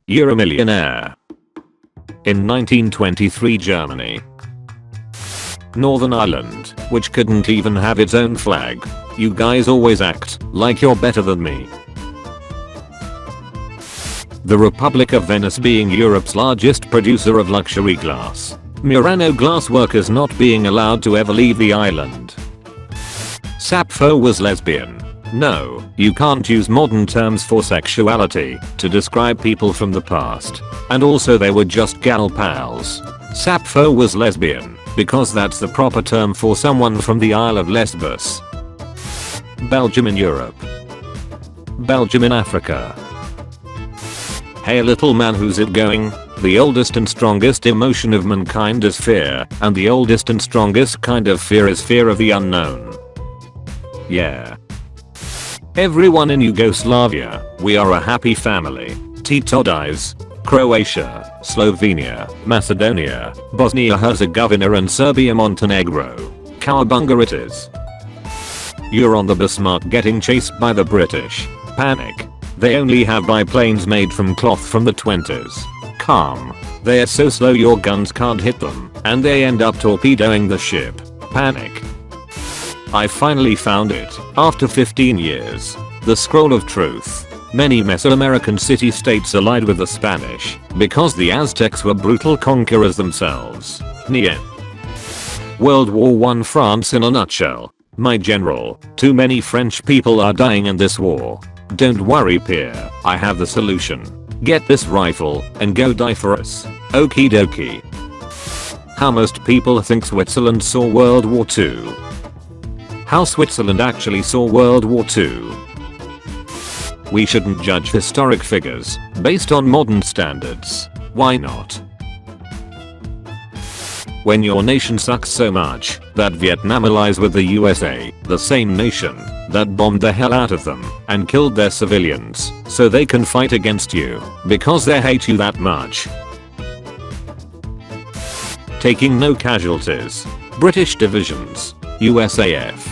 You're a millionaire. In 1923 Germany. Northern Ireland, which couldn't even have its own flag. You guys always act like you're better than me. The Republic of Venice being Europe's largest producer of luxury glass. Murano glass workers not being allowed to ever leave the island. Sappho was lesbian. No, you can't use modern terms for sexuality to describe people from the past. And also they were just gal pals. Sappho was lesbian because that's the proper term for someone from the Isle of Lesbos. Belgium in Europe. Belgium in Africa. Hey little man, who's it going? The oldest and strongest emotion of mankind is fear, and the oldest and strongest kind of fear is fear of the unknown. Yeah. Everyone in Yugoslavia, we are a happy family. Tito dies. Croatia, Slovenia, Macedonia, Bosnia-Herzegovina and Serbia-Montenegro. Cowabunga it is. You're on the Bismarck getting chased by the British. Panic. They only have biplanes made from cloth from the 20s. Calm. They're so slow your guns can't hit them, and they end up torpedoing the ship. Panic. I finally found it, after 15 years. The Scroll of Truth. Many Mesoamerican city-states allied with the Spanish, because the Aztecs were brutal conquerors themselves. Niet. World War I France in a nutshell. My general, too many French people are dying in this war. Don't worry Pierre, I have the solution. Get this rifle and go die for us. Okie dokie. How most people think Switzerland saw World War II. How Switzerland actually saw World War II. We shouldn't judge historic figures based on modern standards. Why not? When your nation sucks so much that Vietnam allies with the USA, the same nation that bombed the hell out of them and killed their civilians so they can fight against you because they hate you that much. Taking no casualties. British divisions. USAF.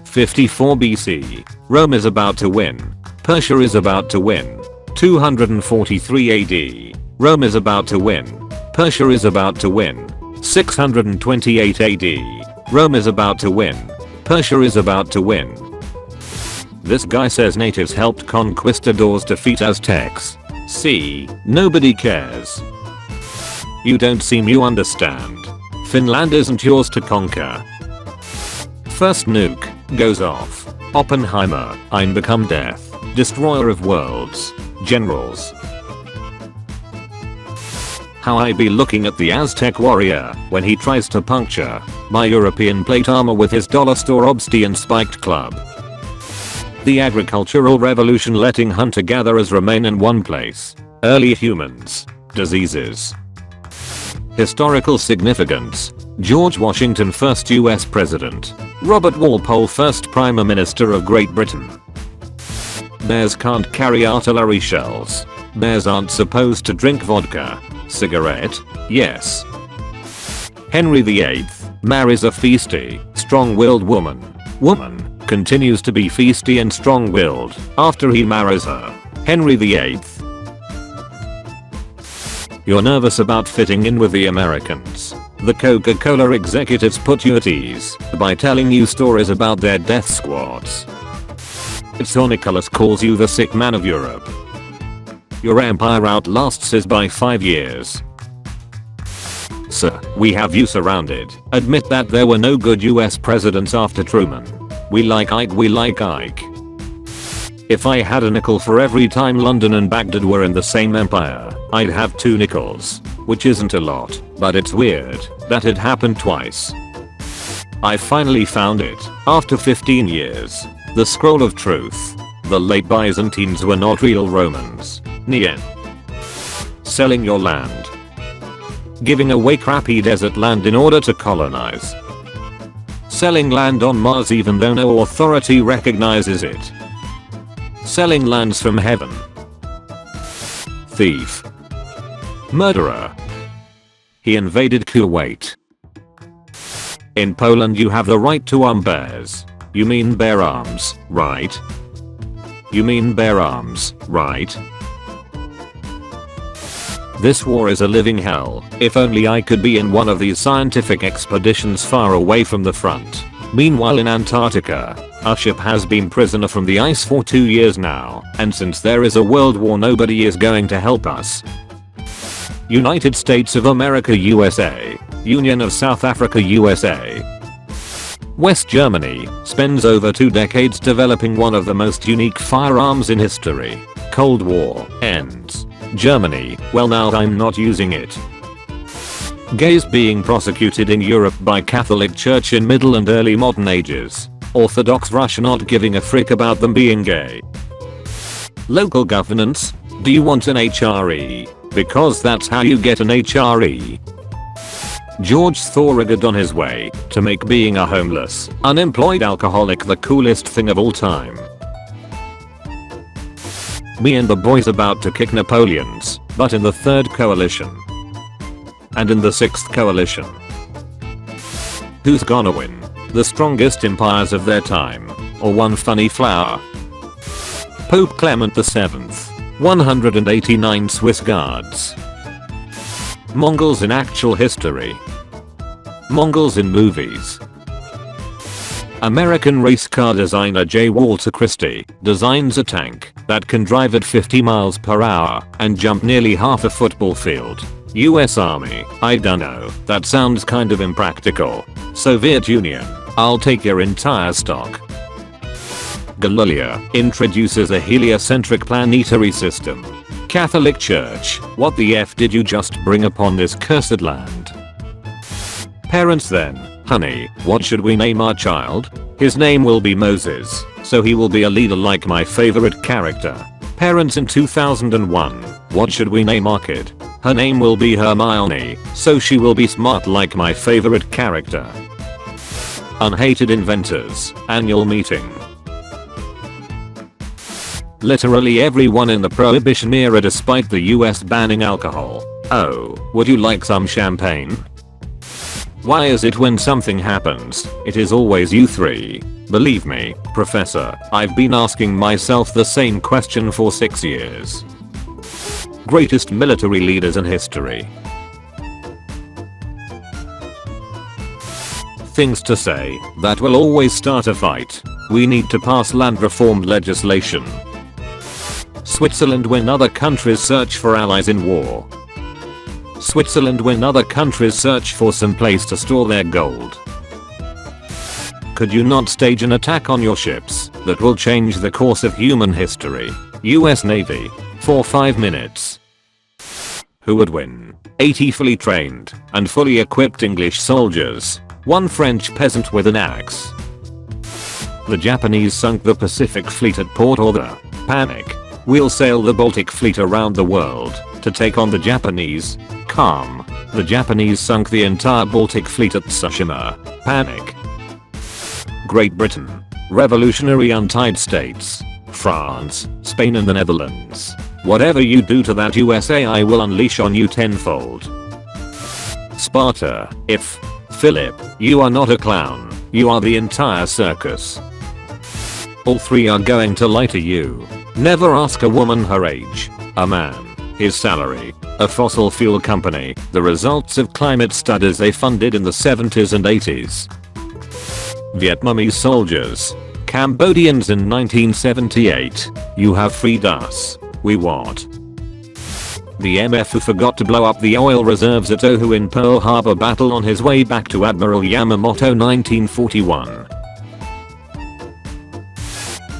54 BC. Rome is about to win. Persia is about to win. 243 AD. Rome is about to win. Persia is about to win. 628 AD. Rome is about to win. Persia is about to win. This guy says natives helped conquistadors defeat Aztecs. See, nobody cares. You don't seem you understand. Finland isn't yours to conquer. First nuke goes off. Oppenheimer, I'm become death. Destroyer of worlds. Generals. How I be looking at the Aztec warrior when he tries to puncture my European plate armor with his dollar store obsidian spiked club. The agricultural revolution letting hunter-gatherers remain in one place. Early humans. Diseases. Historical significance. George Washington, first US President. Robert Walpole, first Prime Minister of Great Britain. Bears can't carry artillery shells. Bears aren't supposed to drink vodka. Cigarette? Yes. Henry VIII marries a feisty, strong-willed woman. Woman continues to be feisty and strong-willed after he marries her. Henry VIII. You're nervous about fitting in with the Americans. The Coca-Cola executives put you at ease by telling you stories about their death squads. So Nicholas calls you the sick man of Europe. Your empire outlasts his by 5 years. Sir, we have you surrounded. Admit that there were no good US presidents after Truman. We like Ike, we like Ike. If I had a nickel for every time London and Baghdad were in the same empire, I'd have 2 nickels. Which isn't a lot, but it's weird that it happened twice. I finally found it, after 15 years. The Scroll of Truth. The late Byzantines were not real Romans. Niet. Selling your land. Giving away crappy desert land in order to colonize. Selling land on Mars even though no authority recognizes it. Selling lands from heaven. Thief. Murderer. He invaded Kuwait. In Poland you have the right to own bears. You mean bear arms, right? You mean bear arms, right? This war is a living hell. If only I could be in one of these scientific expeditions far away from the front. Meanwhile in Antarctica, our ship has been prisoner from the ice for 2 years now, and since there is a world war nobody is going to help us. United States of America USA. Union of South Africa USA. West Germany spends over 2 decades developing one of the most unique firearms in history. Cold War ends. Germany, well now I'm not using it. Gays being prosecuted in Europe by Catholic Church in Middle and early modern ages. Orthodox Russia not giving a frick about them being gay. Local governance, do you want an HRE? Because that's how you get an HRE. George Thorogood on his way to make being a homeless, unemployed alcoholic the coolest thing of all time. Me and the boys about to kick Napoleons, but in the 3rd coalition. And in the 6th coalition. Who's gonna win? The strongest empires of their time, or one funny flower? Pope Clement VII. 189 Swiss guards. Mongols in actual history. Mongols in movies. American race car designer J. Walter Christie designs a tank that can drive at 50 miles per hour and jump nearly half a football field. US Army, I dunno, that sounds kind of impractical. Soviet Union, I'll take your entire stock. Galileo introduces a heliocentric planetary system. Catholic Church, what the F did you just bring upon this cursed land? Parents then, honey, what should we name our child? His name will be Moses, so he will be a leader like my favorite character. Parents in 2001, what should we name our kid? Her name will be Hermione, so she will be smart like my favorite character. Unhated Inventors, annual meeting. Literally everyone in the Prohibition era despite the US banning alcohol. Oh, would you like some champagne? Why is it when something happens, it is always you three? Believe me, Professor, I've been asking myself the same question for 6 years. Greatest military leaders in history. Things to say that will always start a fight. We need to pass land reform legislation. Switzerland when other countries search for allies in war. Switzerland when other countries search for some place to store their gold. Could you not stage an attack on your ships that will change the course of human history? US Navy. For 5 minutes. Who would win? 80 fully trained and fully equipped English soldiers. 1 French peasant with an axe. The Japanese sunk the Pacific Fleet at Port Arthur. Panic. We'll sail the Baltic Fleet around the world to take on the Japanese. Calm. The Japanese sunk the entire Baltic Fleet at Tsushima. Panic. Great Britain. Revolutionary United States. France, Spain and the Netherlands. Whatever you do to that USA I will unleash on you tenfold. Sparta. If. Philip, you are not a clown, you are the entire circus. All 3 are going to lie to you. Never ask a woman her age, a man, his salary, a fossil fuel company, the results of climate studies they funded in the 70s and 80s. Vietnamese soldiers. Cambodians in 1978. You have freed us. We what? The MF who forgot to blow up the oil reserves at Oahu in Pearl Harbor battle on his way back to Admiral Yamamoto 1941.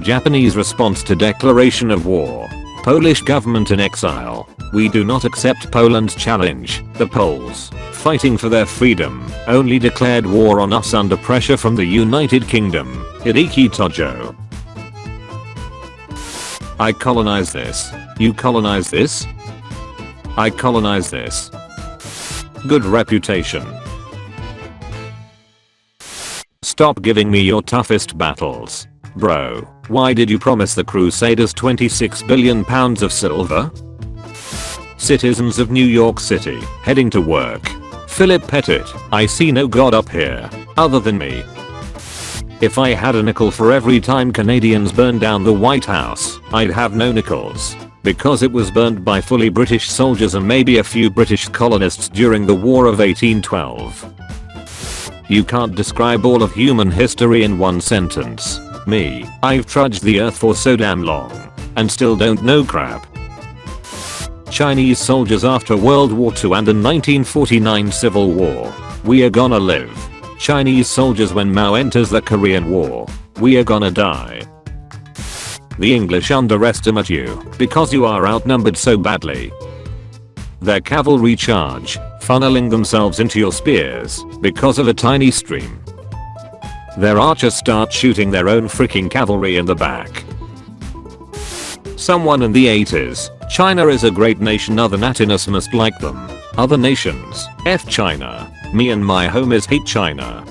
Japanese response to declaration of war. Polish government in exile. We do not accept Poland's challenge. The Poles, fighting for their freedom, only declared war on us under pressure from the United Kingdom. Hideki Tojo. I colonize this. You colonize this? I colonize this. Good reputation. Stop giving me your toughest battles. Bro, why did you promise the Crusaders 26 billion pounds of silver? Citizens of New York City, heading to work. Philip Pettit, I see no god up here, other than me. If I had a nickel for every time Canadians burn down the White House, I'd have no nickels. Because it was burned by fully British soldiers and maybe a few British colonists during the War of 1812. You can't describe all of human history in one sentence. Me, I've trudged the earth for so damn long. And still don't know crap. Chinese soldiers after World War II and the 1949 Civil War. We are gonna live. Chinese soldiers when Mao enters the Korean War. We are gonna die. The English underestimate you because you are outnumbered so badly. Their cavalry charge, funneling themselves into your spears because of a tiny stream. Their archers start shooting their own freaking cavalry in the back. Someone in the 80s, China is a great nation, other nationals must like them. Other nations, F China. Me and my homies hate China.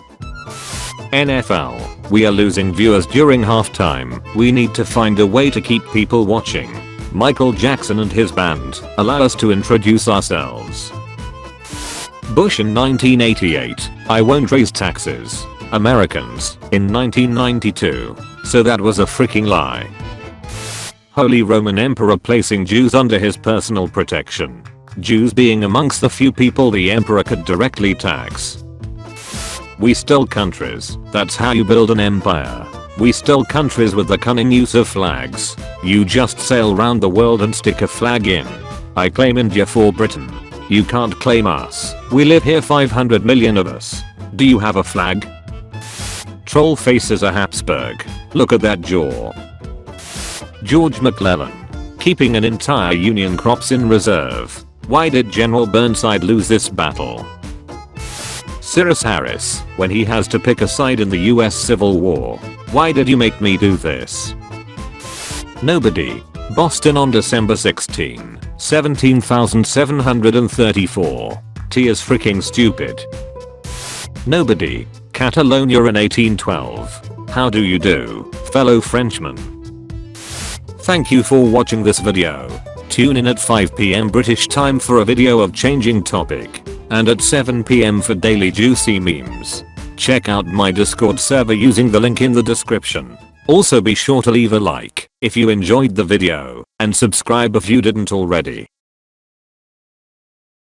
NFL, we are losing viewers during halftime. We need to find a way to keep people watching. Michael Jackson and his band, allow us to introduce ourselves. Bush in 1988, I won't raise taxes. Americans, in 1992. So that was a freaking lie. Holy Roman Emperor placing Jews under his personal protection. Jews being amongst the few people the emperor could directly tax. We still countries, that's how you build an empire. We still countries with the cunning use of flags. You just sail round the world and stick a flag in. I claim India for Britain. You can't claim us. We live here 500 million of us. Do you have a flag? Troll faces a Habsburg. Look at that jaw. George McClellan. Keeping an entire Union crops in reserve. Why did General Burnside lose this battle? Cyrus Harris, when he has to pick a side in the US Civil War. Why did you make me do this? Nobody. Boston on December 16, 17,734. T is freaking stupid. Nobody. Catalonia in 1812. How do you do, fellow Frenchmen? Thank you for watching this video. Tune in at 5 PM British time for a video of changing topic. And at 7 PM for daily juicy memes. Check out my Discord server using the link in the description. Also be sure to leave a like if you enjoyed the video and subscribe if you didn't already.